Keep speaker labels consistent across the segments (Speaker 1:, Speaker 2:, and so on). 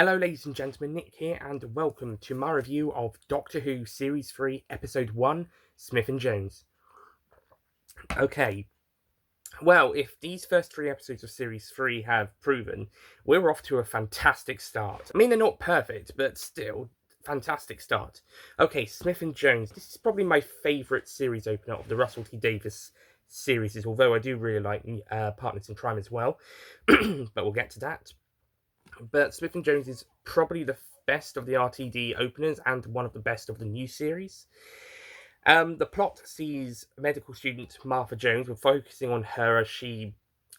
Speaker 1: Hello, ladies and gentlemen, Nick here, and welcome to my review of Doctor Who Series 3, Episode 1, Smith and Jones. Okay, well, if these first three episodes of Series 3 have proven, we're off to a fantastic start. I mean, they're not perfect, but still, fantastic start. Okay, Smith and Jones, this is probably my favourite series opener of the Russell T Davies series, although I do really like Partners in Crime as well, but we'll get to that. But Smith and Jones is probably the best of the RTD openers and one of the best of the new series. The plot sees medical student Martha Jones, we're focusing on her as she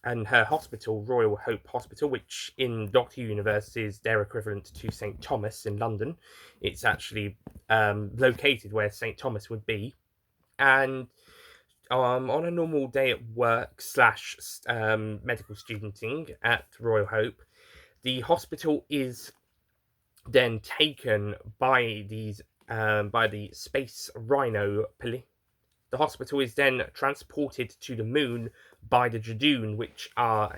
Speaker 1: and her hospital, Royal Hope Hospital, which in Doctor Who universe is their equivalent to St. Thomas in London. It's actually located where St. Thomas would be. And on a normal day at work slash medical studenting at Royal Hope, the hospital is then taken by the Space Rhino police. The hospital is then transported to the moon by the Judoon, which are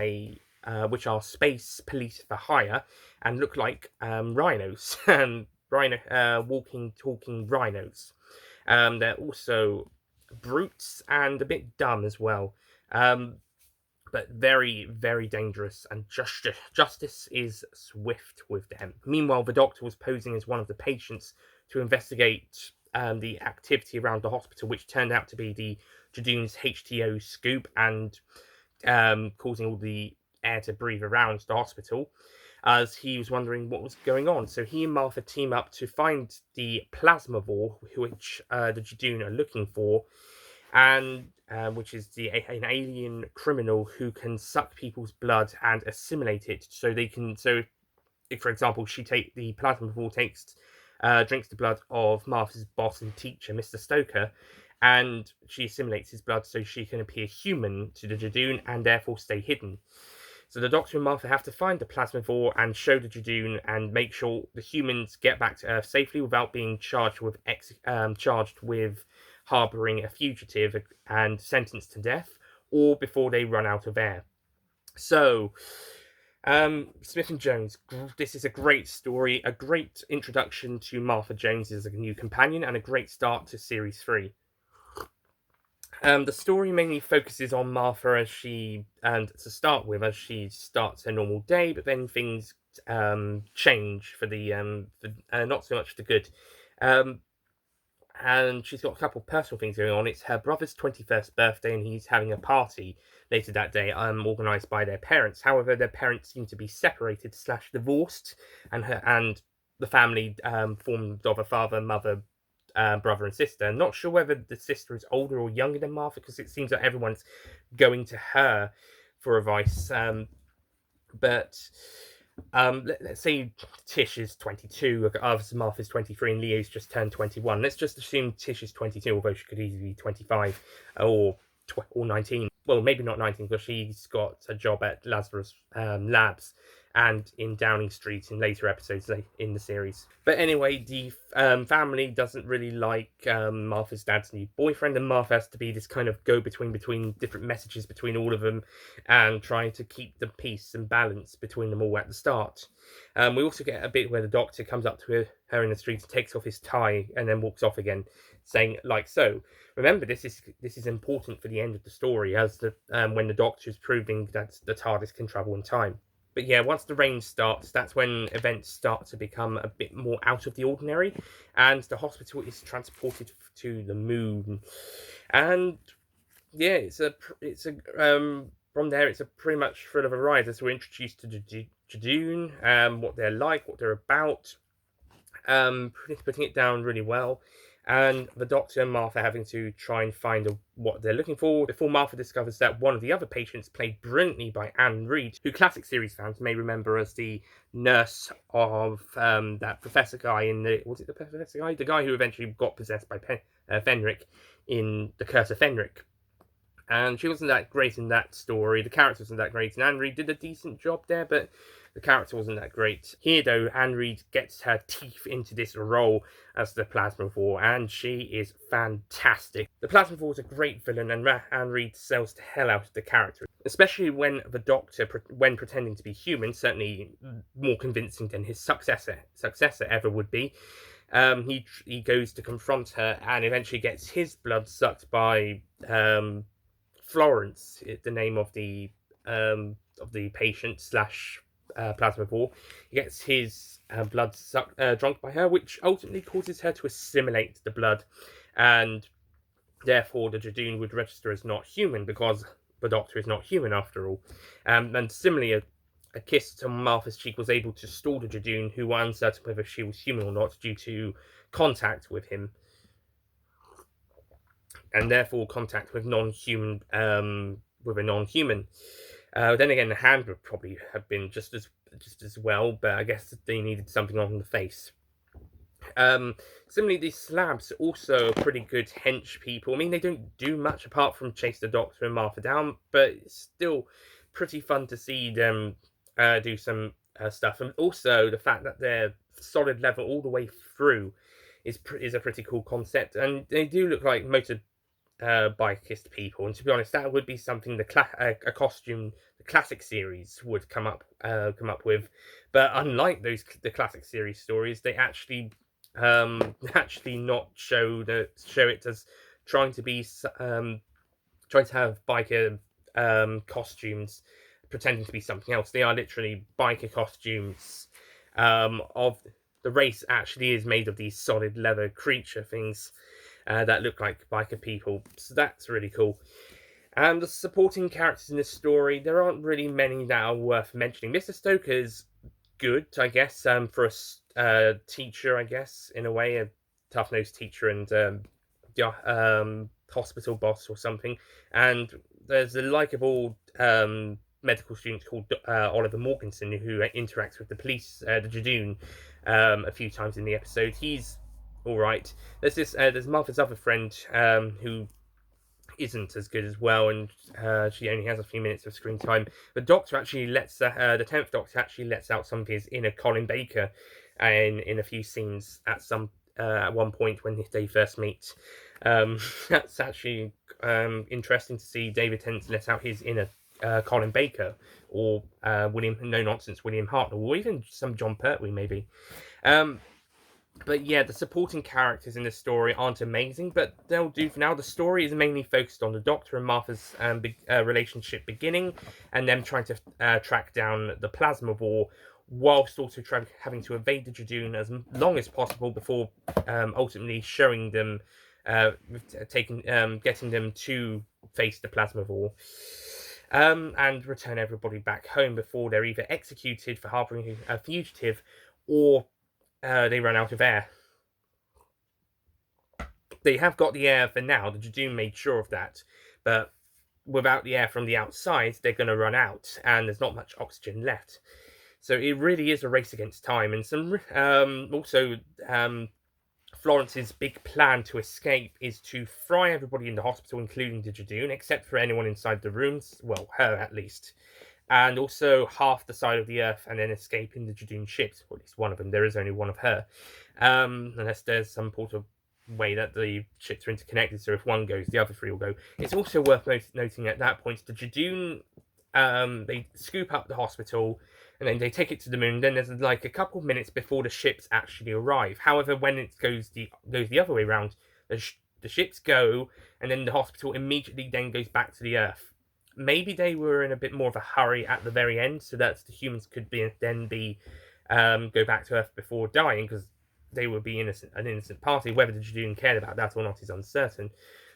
Speaker 1: space police for hire and look like rhinos, walking, talking rhinos. They're also brutes and a bit dumb as well. But very, very dangerous, and justice is swift with them. Meanwhile, the doctor was posing as one of the patients to investigate the activity around the hospital, which turned out to be the Judoon's HTO scoop and causing all the air to breathe around the hospital, as he was wondering what was going on. So he and Martha team up to find the plasmavore, which the Judoon are looking for, and which is an alien criminal who can suck people's blood and assimilate it, so they can. So, if, for example, the plasmavore drinks the blood of Martha's boss and teacher, Mr. Stoker, and she assimilates his blood so she can appear human to the Judoon and therefore stay hidden. So the Doctor and Martha have to find the plasmavore and show the Judoon and make sure the humans get back to Earth safely without being charged with harbouring a fugitive and sentenced to death, or before they run out of air. So, Smith and Jones, this is a great story, a great introduction to Martha Jones as a new companion, and a great start to Series 3. The story mainly focuses on Martha as she starts her normal day, but then things change for not so much for the good. And she's got a couple of personal things going on. It's her brother's 21st birthday, and he's having a party later that day, organised by their parents. However, their parents seem to be separated / divorced, and the family formed of a father, mother, brother, and sister. Not sure whether the sister is older or younger than Martha, because it seems that everyone's going to her for advice. But let's say Tish is 22, Martha's 23, and Leo's just turned 21. Let's just assume Tish is 22, although she could easily be 25 or 19. Well, maybe not 19, because she's got a job at Lazarus Labs and in Downing Street in later episodes in the series. But anyway, the family doesn't really like Martha's dad's new boyfriend, and Martha has to be this kind of go-between between different messages between all of them, and trying to keep the peace and balance between them all at the start. We also get a bit where the Doctor comes up to her in the street and takes off his tie and then walks off again, saying, like so, remember, this is important for the end of the story, as when the Doctor is proving that the TARDIS can travel in time. But yeah, once the rain starts, that's when events start to become a bit more out of the ordinary, and the hospital is transported to the moon. And yeah, from there, it's a pretty much thrill of a ride as we're introduced to the Judoon, what they're like, what they're about, putting it down really well, and the Doctor and Martha having to try and find what they're looking for before Martha discovers that one of the other patients, played brilliantly by Anne Reid, who classic series fans may remember as the nurse of that professor guy was it the professor guy? The guy who eventually got possessed by Fenric in The Curse of Fenric. And she wasn't that great in that story. The character wasn't that great, and Anne Reid did a decent job there, but the character wasn't that great. Here, though, Anne Reid gets her teeth into this role as the Plasmavore, and she is fantastic. The Plasmavore is a great villain, and Anne Reid sells the hell out of the character, especially when the Doctor, when pretending to be human, certainly more convincing than his successor ever would be. He goes to confront her and eventually gets his blood sucked by Florence, the name of the patient slash Plasmavore. He gets his blood drunk by her, which ultimately causes her to assimilate the blood, and therefore the Judoon would register as not human because the Doctor is not human after all. And similarly, a kiss to Martha's cheek was able to stall the Judoon, who were uncertain whether she was human or not due to contact with him, and therefore contact with non-human, with a non-human. Then again, the hand would probably have been just as well, but I guess they needed something on the face. Similarly, these slabs also are pretty good hench people. I mean, they don't do much apart from chase the Doctor and Martha down, but it's still pretty fun to see them do some stuff. And also, the fact that they're solid level all the way through is a pretty cool concept. And they do look like motorbikist people. And to be honest, that would be something a costume the classic series would come up with. But unlike the classic series stories, they actually not show it as trying to have biker costumes pretending to be something else. They are literally biker costumes of the race actually is made of these solid leather creature things that look like biker people, so that's really cool. And the supporting characters in this story, there aren't really many that are worth mentioning. Mr. Stoker's good, I guess, for a teacher, I guess, in a way, a tough-nosed teacher and hospital boss or something. And there's a likeable medical student called Oliver Morganson who interacts with the police, the Judoon, a few times in the episode. He's all right. There's Martha's other friend who isn't as good as well, and she only has a few minutes of screen time. The Doctor actually the 10th Doctor actually lets out some of his inner Colin Baker in a few scenes at one point when they first meet. That's actually interesting to see David Tennant let out his inner Colin Baker, or William Hartnell, or even some John Pertwee maybe. But yeah, the supporting characters in this story aren't amazing, but they'll do for now. The story is mainly focused on the Doctor and Martha's relationship beginning, and them trying to track down the Plasmavore, whilst also having to evade the Judoon as long as possible before ultimately showing them, getting them to face the Plasmavore. And return everybody back home before they're either executed for harbouring a fugitive, or they run out of air. They have got the air for now. The Judoon made sure of that, but without the air from the outside, they're going to run out, and there's not much oxygen left. So it really is a race against time. And Florence's big plan to escape is to fry everybody in the hospital, including the Judoon, except for anyone inside the rooms. Well, her at least. And also half the side of the Earth, and then escape in the Judoon ships. Or at least one of them. There is only one of her. Unless there's some sort of way that the ships are interconnected, so if one goes, the other three will go. It's also worth noting at that point, the Judoon, they scoop up the hospital, and then they take it to the moon. Then there's like a couple of minutes before the ships actually arrive. However, when it goes the other way around, the ships go, and then the hospital immediately then goes back to the Earth. Maybe they were in a bit more of a hurry at the very end, so that the humans could go back to Earth before dying, because they would be an innocent party. Whether the Judoon cared about that or not is uncertain.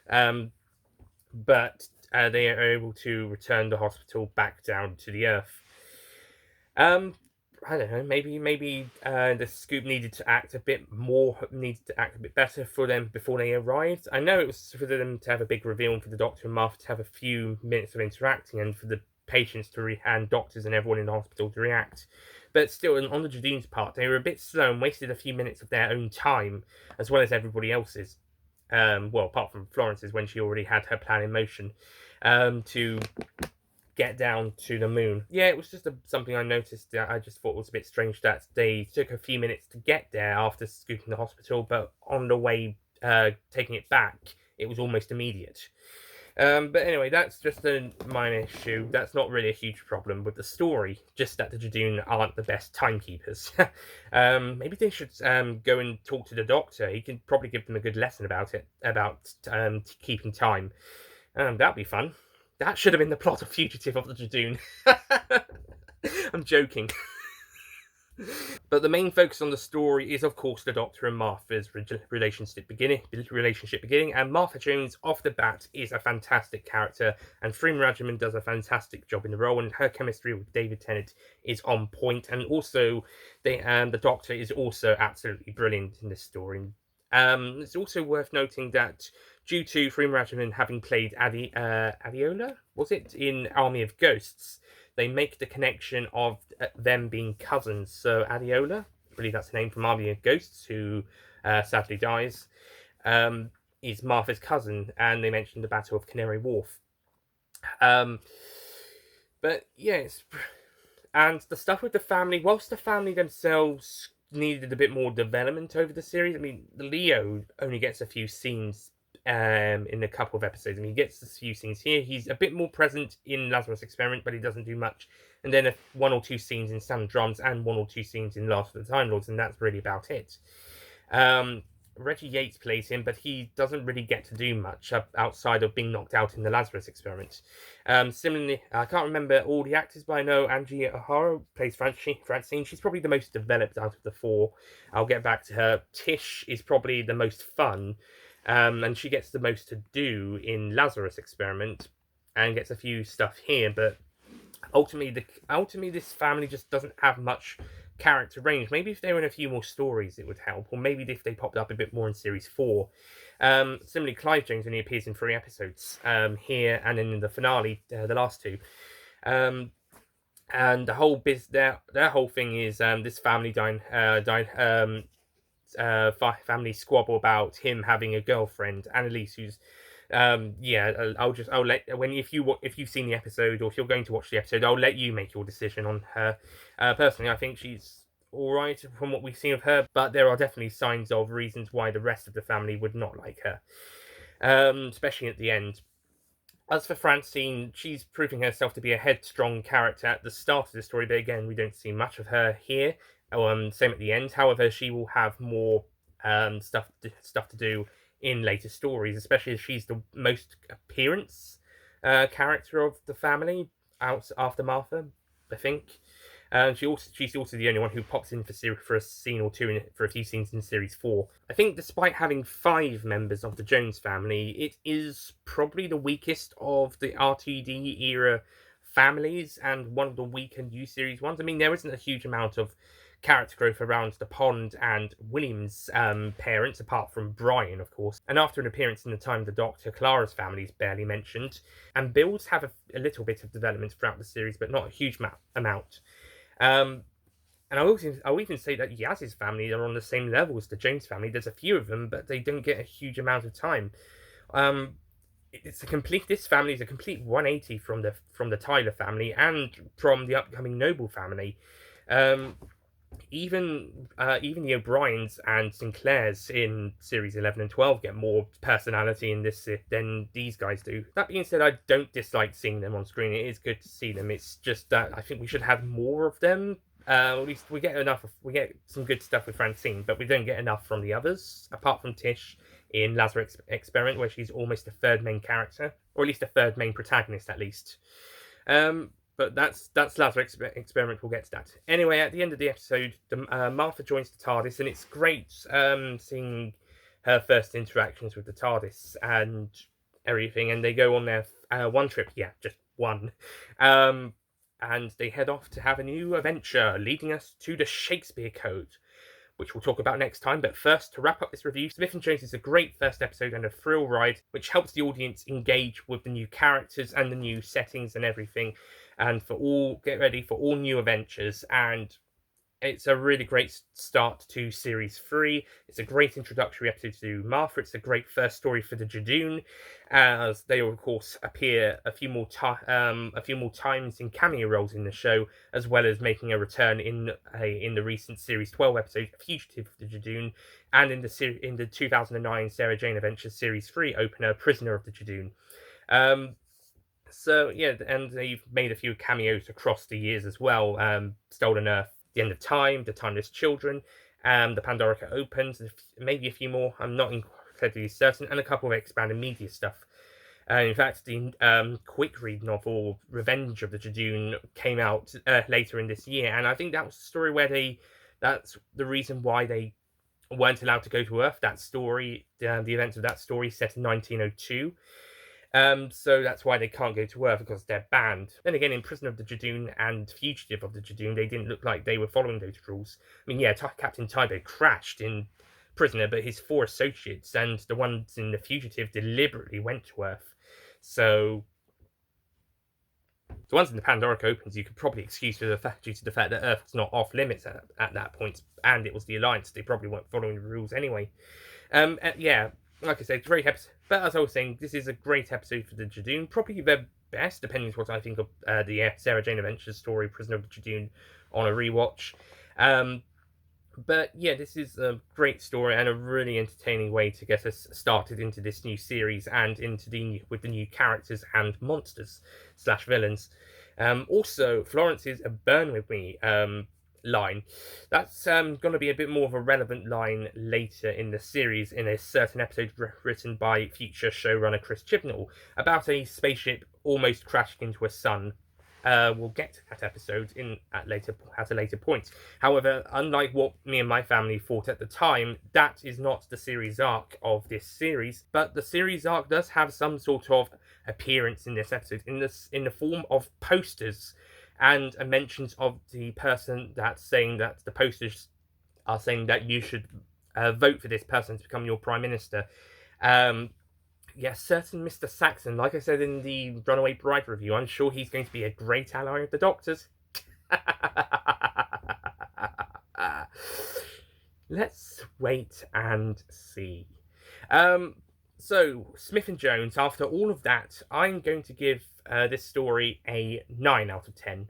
Speaker 1: But they are able to return the hospital back down to the Earth. I don't know, maybe the scoop needed to act a bit better for them before they arrived. I know it was for them to have a big reveal, and for the Doctor and Martha to have a few minutes of interacting, and for the patients and doctors and everyone in the hospital to react. But still, on the Judoon's part, they were a bit slow and wasted a few minutes of their own time, as well as everybody else's. Well, apart from Florence's, when she already had her plan in motion, to get down to the moon. Yeah, it was just something I noticed that I just thought was a bit strange that they took a few minutes to get there after scooting the hospital, but on the way taking it back, it was almost immediate. But anyway, that's just a minor issue. That's not really a huge problem with the story, just that the Judoon aren't the best timekeepers. Maybe they should go and talk to the doctor. He can probably give them a good lesson about keeping time. That'd be fun. That should have been the plot of Fugitive of the Judoon. I'm joking. But the main focus on the story is, of course, the Doctor and Martha's relationship beginning, and Martha Jones, off the bat, is a fantastic character, and Freema Agyeman does a fantastic job in the role, and her chemistry with David Tennant is on point, and also the Doctor is also absolutely brilliant in this story. It's also worth noting that due to Freema Agyeman having played Adiola, was it, in Army of Ghosts, they make the connection of them being cousins. So Adiola, I believe that's the name, from Army of Ghosts, who sadly dies, is Martha's cousin, and they mentioned the Battle of Canary Wharf. But yes, and the stuff with the family, whilst the family themselves needed a bit more development over the series, I mean, Leo only gets a few scenes in a couple of episodes. I mean, he gets a few scenes here. He's a bit more present in Lazarus Experiment, but he doesn't do much. And then one or two scenes in Stand Drums and one or two scenes in Last of the Time Lords, and that's really about it. Reggie Yates plays him, but he doesn't really get to do much outside of being knocked out in the Lazarus Experiment. Similarly, I can't remember all the actors, but I know Angie O'Hara plays Francine. She's probably the most developed out of the four. I'll get back to her. Tish is probably the most fun. And she gets the most to do in Lazarus Experiment, and gets a few stuff here. But ultimately, this family just doesn't have much character range. Maybe if they were in a few more stories, it would help, or maybe if they popped up a bit more in Series 4. Similarly, Clive Jones only appears in 3 episodes here, and in the finale, the last 2. And the whole their whole thing is this family family squabble about him having a girlfriend, Annalise, who's I'll let if you've seen the episode, or if you're going to watch the episode, I'll let you make your decision on her. Personally, I think she's all right from what we've seen of her, but there are definitely signs of reasons why the rest of the family would not like her, especially at the end. As for Francine, she's proving herself to be a headstrong character at the start of the story, but again, we don't see much of her here. Same at the end. However, she will have more stuff to do in later stories, especially as she's the most appearance character of the family out after Martha, I think. She's also the only one who pops in for a scene or two for a few scenes in Series 4. I think despite having 5 members of the Jones family, it is probably the weakest of the RTD era families, and one of the weaker new series ones. I mean, there isn't a huge amount of character growth around the Pond and Williams' parents, apart from Brian, of course. And after an appearance in The Time of the Doctor, Clara's family is barely mentioned. And Bill's have a little bit of development throughout the series, but not a huge amount. And I'll even say that Yaz's family are on the same level as the Jones family. There's a few of them, but they don't get a huge amount of time. This family is a complete 180 from the Tyler family and from the upcoming Noble family. Even the O'Briens and Sinclairs in Series 11 and 12 get more personality in this than these guys do. That being said, I don't dislike seeing them on screen. It is good to see them. It's just that I think we should have more of them. At least we get some good stuff with Francine, but we don't get enough from the others, apart from Tish in Lazarus Experiment, where she's almost a third main character, or at least a third main protagonist, at least. But that's Lazarus Experiment. We'll get to that. Anyway, at the end of the episode, Martha joins the TARDIS, and it's great seeing her first interactions with the TARDIS and everything. And they go on their one trip, just one. And they head off to have a new adventure, leading us to the Shakespeare Code, which we'll talk about next time. But first, to wrap up this review, Smith & Jones is a great first episode and a thrill ride, which helps the audience engage with the new characters and the new settings and everything, and get ready for all new adventures. And it's a really great start to Series 3. It's a great introductory episode to Martha. It's a great first story for the Judoon, as they will, of course, appear a few more times in cameo roles in the show, as well as making a return in the recent Series 12 episode Fugitive of the Judoon, and in the 2009 Sarah Jane Adventures Series 3 opener Prisoner of the Judoon. So yeah, and they've made a few cameos across the years as well. Stolen Earth, The End of Time, The Timeless Children, The Pandorica Opens, maybe a few more. I'm not incredibly certain, and a couple of expanded media stuff. In fact, the quick read novel Revenge of the Judoon came out later in this year, and I think that was the story where that's the reason why they weren't allowed to go to Earth. That story, the events of that story set in 1902. So that's why they can't go to Earth, because they're banned. Then again, in Prisoner of the Judoon and Fugitive of the Judoon, they didn't look like they were following those rules. I mean, yeah, Captain Taibo crashed in Prisoner, but his 4 associates and the ones in the Fugitive deliberately went to Earth. So the ones in the Pandorica Opens, you could probably excuse due to the fact that Earth was not off limits at that point, and it was the Alliance. They probably weren't following the rules anyway. Yeah, like I said, great episode. But as I was saying, this is a great episode for the Judoon. Probably their best, depending on what I think of the Sarah Jane Adventures story, Prisoner of the Judoon, on a rewatch. But yeah, this is a great story and a really entertaining way to get us started into this new series and with the new characters and monsters / villains. Also, Florence's Burn With Me line. That's going to be a bit more of a relevant line later in the series, in a certain episode written by future showrunner Chris Chibnall about a spaceship almost crashing into a sun. We'll get to that episode at a later point. However, unlike what me and my family thought at the time, that is not the series arc of this series. But the series arc does have some sort of appearance in this episode, in the form of posters and mentions of the person that's saying that the posters are saying that you should vote for this person to become your prime minister. Yes, certain Mr. Saxon, like I said in the Runaway Bride review, I'm sure he's going to be a great ally of the Doctor's. Let's wait and see. So, Smith and Jones, after all of that, I'm going to give this story a 9 out of 10.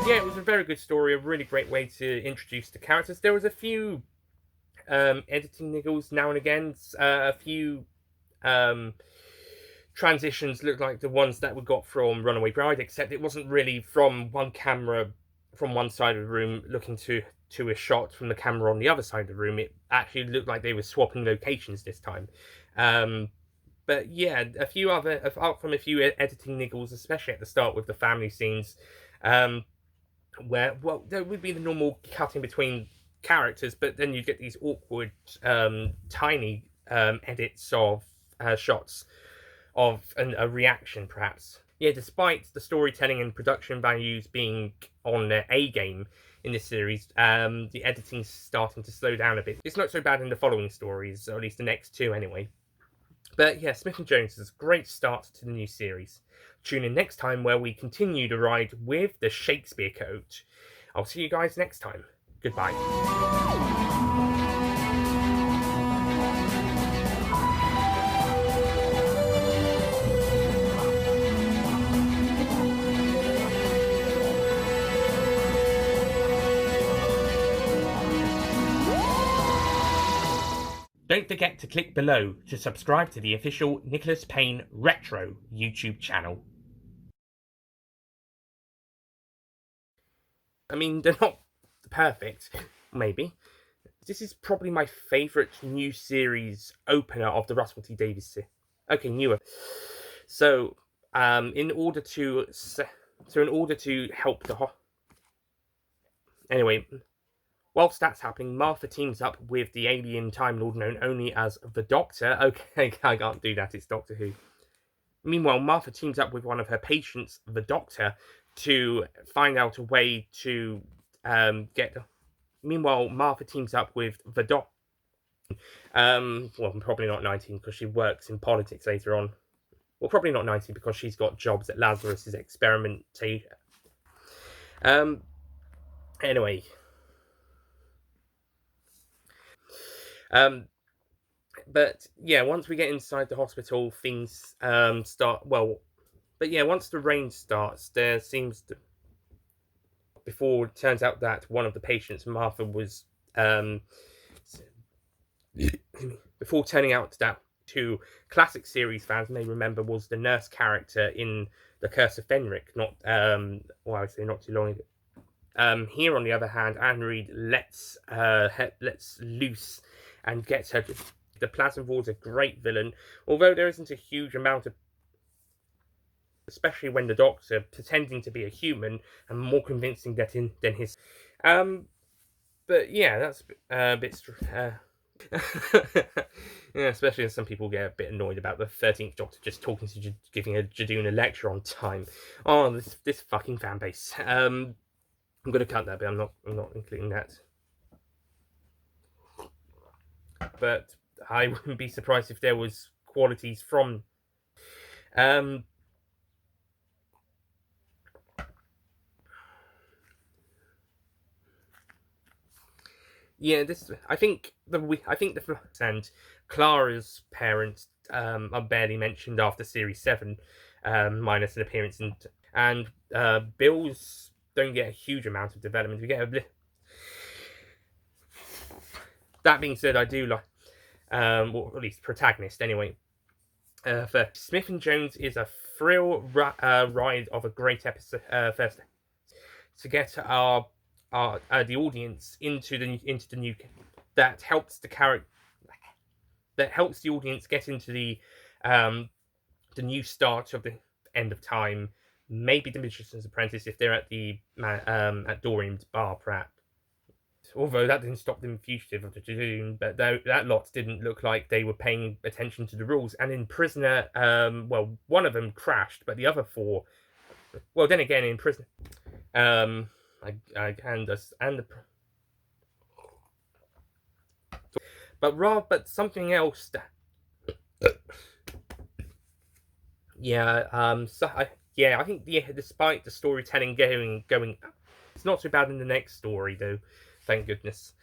Speaker 1: Yeah, it was a very good story, a really great way to introduce the characters. There was a few editing niggles now and again, a few transitions looked like the ones that we got from Runaway Bride, except it wasn't really from one camera from one side of the room looking to a shot from the camera on the other side of the room. It actually looked like they were swapping locations this time. But yeah, apart from a few editing niggles, especially at the start with the family scenes, where, well, there would be the normal cutting between characters, but then you get these awkward, tiny edits of shots of a reaction, perhaps. Yeah, despite the storytelling and production values being on their A game in this series, the editing's starting to slow down a bit. It's not so bad in the following stories, or at least the next 2 anyway. But yeah, Smith and Jones is a great start to the new series. Tune in next time where we continue to ride with the Shakespeare coach. I'll see you guys next time. Goodbye. Don't forget to click below to subscribe to the official Nicholas Payne Retro YouTube channel. I mean, they're not perfect, maybe. This is probably my favourite new series opener of the Russell T Davies series. Okay, newer. So, in order to help anyway, whilst that's happening, Martha teams up with the alien Time Lord known only as the Doctor. Okay, I can't do that, it's Doctor Who. Meanwhile, Martha teams up with one of her patients, the Doctor, to find out a way to Meanwhile, Martha teams up with the Doc. Well, probably not 19 because she works in politics later on. Well, probably not 19 because she's got jobs at Lazarus's experimentation. Anyway. But yeah, once we get inside the hospital, things start. Well, but yeah, once the rain starts, there seems to. Before it turns out that one of the patients, Martha, was before turning out that two classic series fans may remember was the nurse character in The Curse of Fenric. Not well, I would say not too long ago. Here, on the other hand, Anne Reed lets loose and gets her. The Plasma Lord's a great villain, although there isn't a huge amount of, especially when the Doctor pretending to be a human and more convincing than his. But yeah, that's a bit. Yeah, especially as some people get a bit annoyed about the 13th Doctor just talking to giving a Jaduna lecture on time. Oh, this fucking fan base. I'm gonna cut that, but I'm not including that. But I wouldn't be surprised if there was qualities from. Yeah, I think the and Clara's parents are barely mentioned after series 7, minus an appearance and Bill's don't get a huge amount of development. We get that being said, I do like, or at least protagonist anyway. For Smith and Jones is a thrill ride of a great episode. First, to get the audience into the new that helps the audience get into the new start of the end of time. Maybe the Magician's Apprentice if they're at the at Dorian's bar, perhaps. Although that didn't stop them fugitive of the Jadoon, but that lot didn't look like they were paying attention to the rules. And in Prisoner, well, one of them crashed, but the other 4, well, then again, in Prisoner, but something else. I think despite the storytelling going, it's not so bad in the next story though, thank goodness.